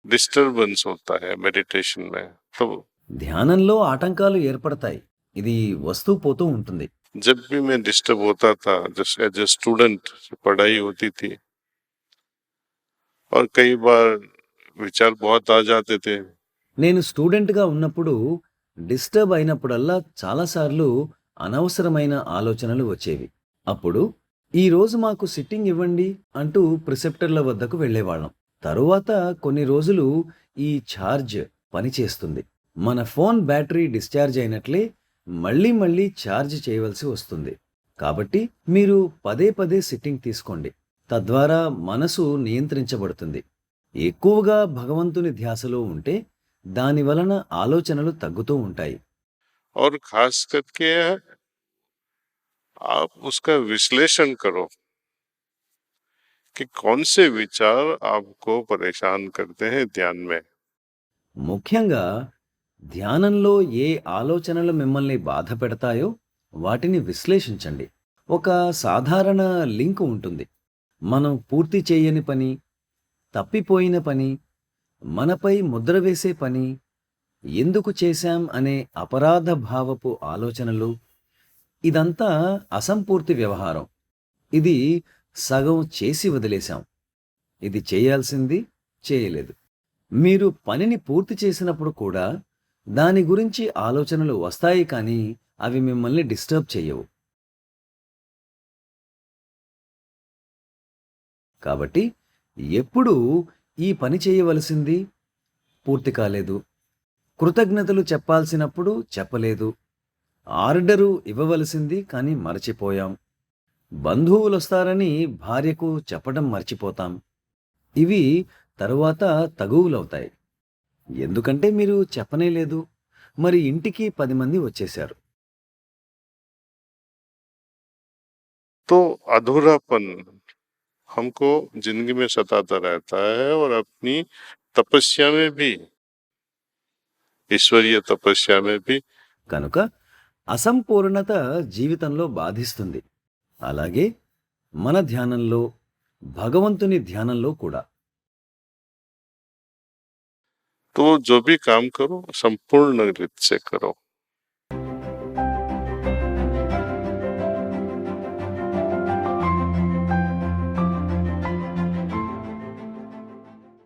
Disturbance होता है meditation में। तो ధ్యానంలో ఆటంకాలు ఏర్పడతాయి. ఇది వస్తూ పోతూ ఉంటుంది. जब भी मैं डिस्टर्ब होता था, जस्ट एज ए स्टूडेंट, पढ़ाई होती थी और कई बार विचार बहुत आ जाते थे। నేను స్టూడెంట్‌గా ఉన్నప్పుడు డిస్టర్బ్ అయినప్పుడల్లా చాలాసార్లు అనవసరమైన ఆలోచనలు వచ్చేవి. అప్పుడు "ఈరోజు మాకు సిట్టింగ్ ఇవ్వండి" అంటూ ప్రిసెప్టర్ల వద్దకు వెళ్ళేవాళ్ళం. తరువాత కొన్ని రోజులు ఈ ఛార్జ్ పనిచేస్తుంది. మన ఫోన్ బ్యాటరీ డిశ్చార్జ్ అయినట్లే మళ్ళీ మళ్ళీ ఛార్జ్ చేయవలసి వస్తుంది. కాబట్టి మీరు పదే పదే సిట్టింగ్ తీసుకోండి. తద్వారా మనసు నియంత్రించబడుతుంది. ఎక్కువగా భగవంతుని ధ్యాసలో ఉంటే దాని వలన ఆలోచనలు తగ్గుతూ ఉంటాయి. और खास करके आप उसका विश्लेषण करो कि कौन से विचार आपको परेशान करते हैं ध्यान में। ముఖ్యంగా ధ్యానంలో ఏ ఆలోచనలు మిమ్మల్ని బాధ పెడతాయో వాటిని విశ్లేషించండి. ఒక సాధారణ లింక్ ఉంటుంది. మనం పూర్తి చేయని పని, తప్పిపోయిన పని, మనపై ముద్ర వేసే పని, ఎందుకు చేశాం అనే అపరాధ భావపు ఆలోచనలు. ఇదంతా అసంపూర్తి వ్యవహారం. ఇది సగం చేసి వదిలేశాం. ఇది చేయాల్సింది చేయలేదు. మీరు పనిని పూర్తి చేసినప్పుడు కూడా దాని గురించి ఆలోచనలు వస్తాయి, కానీ అవి మిమ్మల్ని డిస్టర్బ్ చేయవు. కాబట్టి ఎప్పుడూ ఈ పని చేయవలసింది పూర్తి కాలేదు, కృతజ్ఞతలు చెప్పాల్సినప్పుడు చెప్పలేదు, ఆర్డరు ఇవ్వవలసింది కానీ మరచిపోయాం, బంధువులొస్తారని భార్యకు చెప్పడం మర్చిపోతాం. ఇవి తరువాత తగువులవుతాయి. ఎందుకంటే మీరు చెప్పనే లేదు. మరి ఇంటికి 10 మంది వచ్చేశారు. तो अधूरापन हमको जिंदगी में सताता रहता है और अपनी तपस्या में भी, ईश्वरीय तपस्या में भी। కనుక అసంపూర్ణత జీవితంలో బాధిస్తుంది. అలాగే మన ధ్యానంలో, భగవంతుని ధ్యానంలో కూడా. तो जो भी काम करो संपूर्ण रूप से करो।